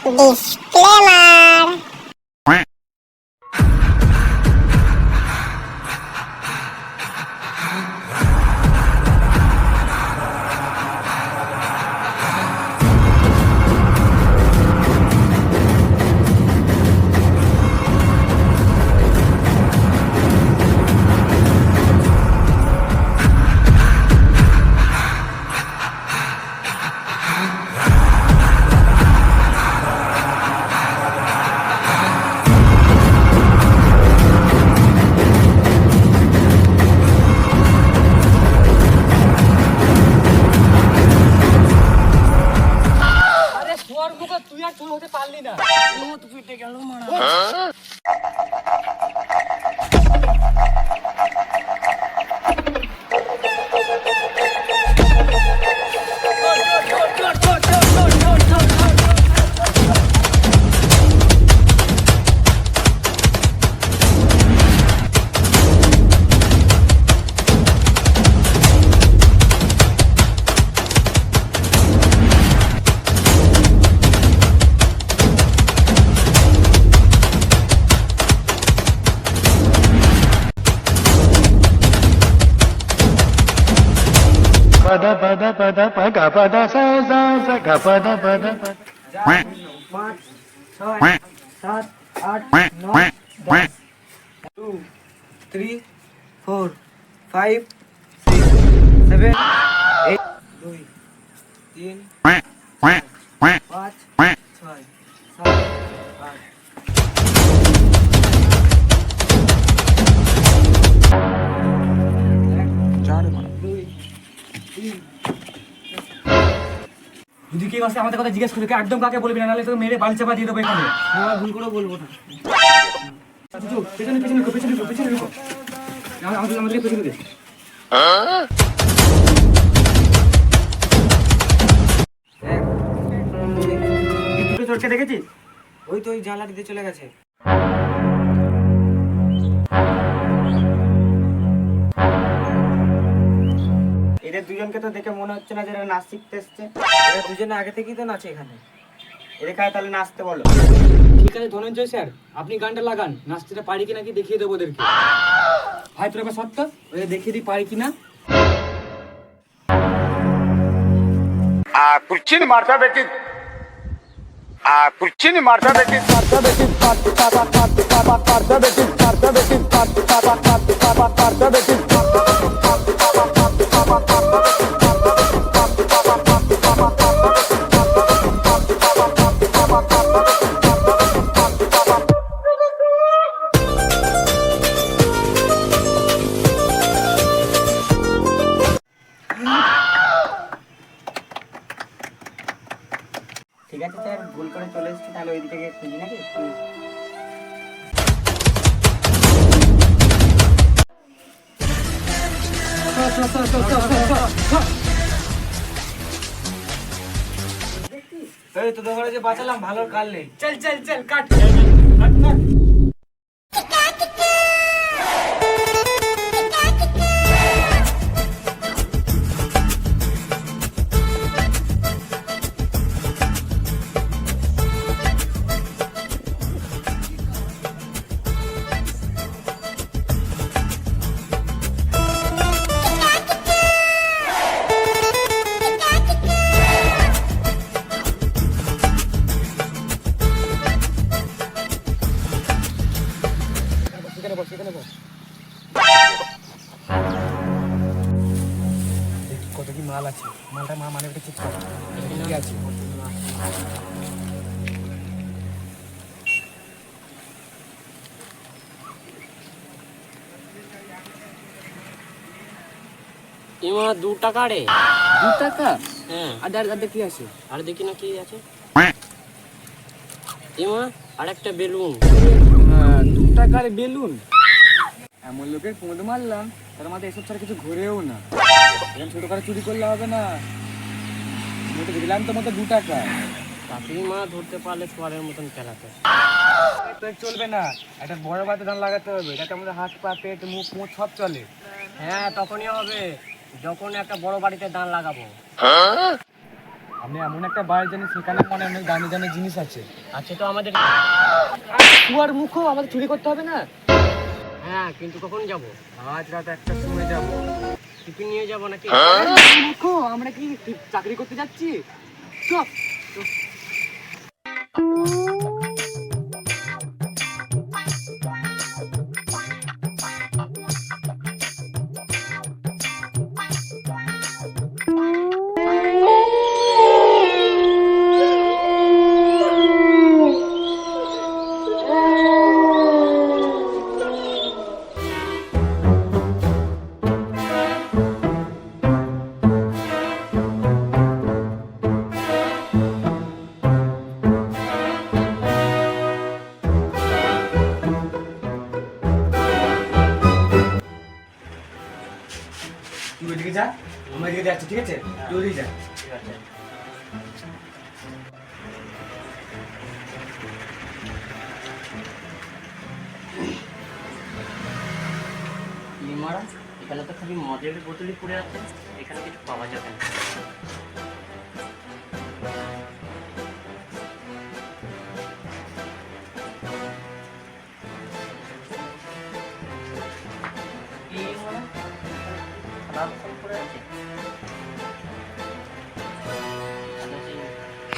Disclaimer. তুই আর তুই হতে পারলি না ও তো ফিটে গেল মারা pada pada pada paga pada sa sa sa ga pada pada pada 5 6 7 8 9 10 2 3 4 5 6 7 8 2 3 5 6 7 8 যদি কেউ আসে আমাদের কথা জিজ্ঞেস করে একদম কাকে বলবি না, নাহলে তোকে মেরে বালি চাপা দিয়ে দেবো এখানে। হ্যাঁ ভুল করে বলবো না। পেছনে পেছনে লুকো, পেছনে লুকো, পেছনে লুকো। আমাদের পেছনে দে। দুটো চটকে দেখেছিস? ওই তো ওই জানলা দিয়ে চলে গেছে। এদের দুজনকে তো দেখে মনে হচ্ছে না যে এরা নাচ শিখতে এসছে। এরা দুজনে আগে থেকেই তো নাচে এখানে। এদের কাছে তাহলে নাচতে বলো। ঠিক আছে ধনঞ্জয় স্যার, আপনি গানটা লাগান, নাচতে পারি কিনা কি দেখিয়ে দেবো ওদেরকে। ভাই তোর একবার সত্য ওদের দেখিয়ে দিই পারি কিনা। Puccini marcia betti. Puccini marcia betti. Marcia betti. Marcia betti. Marcia betti. Marcia betti. ঠিক আছে স্যার, ভুল করে চলে এসেছি, তাহলে ওই দিকে খুঁজি নাকি? এই তো দোকানে যে বাঁচালাম, ভালো কাল নেই। চল চল চল কাট কাট কাট। কত কি মাল আছে, মালটা মা মানে চেক করো কি আছে। এমা 2 টাকা রে। 2 টাকা? হ্যাঁ আর কি আছে? আর দেখি না কি আছে। এমা আর একটা বেলুন। 2 টাকার বেলুন? এমন লোকের পোঁদ মারলাম তার মাথায় এসব ছাড়া কিছু ঘুরেও না। এরকম ছোট করে চুরি করলে হবে না। আমি তো দিলাম তো মতো 2 টাকা। তাতেই মা ধরতে পারলে সোয়ারের মতন খেলাতে। তো চলবে না, একটা বড় বাতে ধান লাগাতে হবে, যাতে আমাদের হাত পা পেট মুখ মুখ সব চলে। হ্যাঁ তখনই হবে যখন একটা বড় বাড়িতে ধান লাগাবো। আমি এমন একটা বাড়ি জানি সেখানে মনে অনেক দামি দামি জিনিস আছে। আছে তো আমাদের। কুয়ার মুখো আমাদের চুরি করতে হবে না? হ্যাঁ, কিন্তু কখন যাব? আজ রাত 1টার সময় যাবো। টিফিন নিয়ে যাব নাকি? মুখো আমরা কি চাকরি করতে যাচ্ছি? চল। তুই ওইদিকে যা, আমরা এদিকে যাচ্ছি, ঠিক আছে? তুই ওইদিকে যা। ঠিক আছে। মারা এখানে তো খালি মদের বোতলই পড়ে আছে, এখানে কিছু পাওয়া যাবে না। খারাপ ফল পড়ে আছে,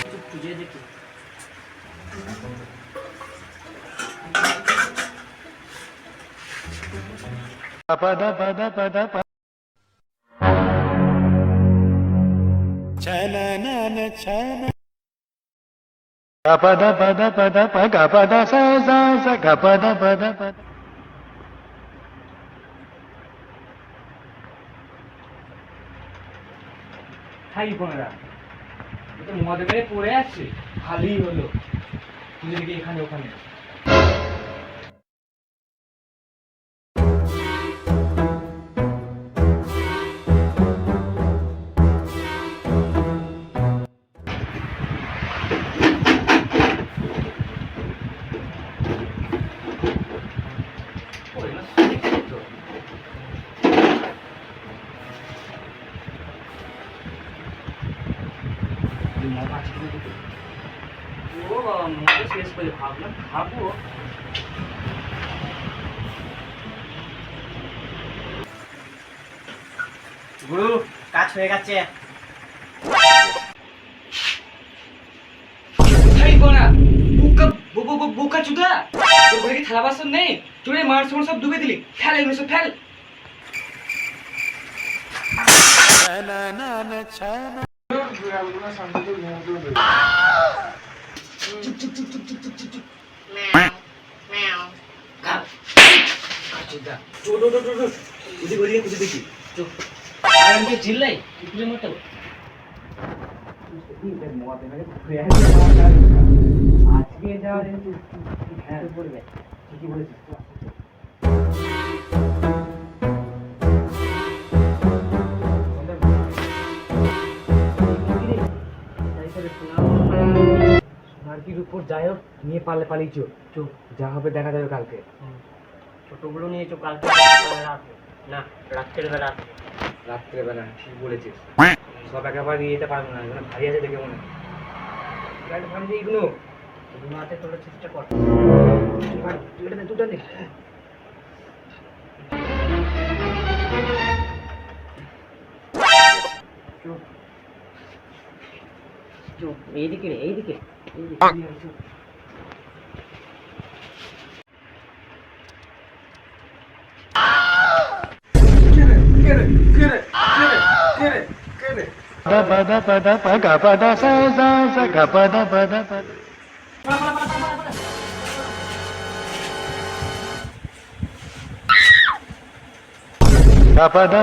একটু খুঁজে দেখি। pada pada pada pada chana na na chana pada pada pada pada pada sa sa sa pada pada pada hi বোনেরা, এটা মদ মেরে পড়ে আছে, ভালোই হলো তুই এদিকে এখানে ওখানে। ও বাবা, মদ শেষ করে ভাবলাম খাবো। গুরু, কাজ হয়ে গেছে। হাই বোনা, বুকা চুদা, তোর ঘরে কি থালা বাসন নেই? চুরে মার সময় সব ডুবে দিলি, ফেল এগুলো সব fail. chana na na chana চিল্লাই কুকুরের মতো। আজকে যাওয়ার হ্যাঁ পড়বে, ঠিকই বলেছিস। সোনারকির উপর যাই হোক নিয়ে পারলে পালিয়েছো, চুপ, যা হবে দেখা যাবে কালকে। ছোটগুলো নিয়েছো কালকে রাতে? না, রাত্রের বেলা। রাত্রেবেলা ঠিক বলেছিস, সব একেবারে নিয়ে যেতে পারবো না, এগুলো ভারী আছে দেখে মনে হয়। ভারী এগুলো এগুলো হাতে তোলার চেষ্টা কর। দুটা নে। চুপ, এইদিকে রে, এইদিকে। pada pada pada pada pada sa sa sa pada pada pada pada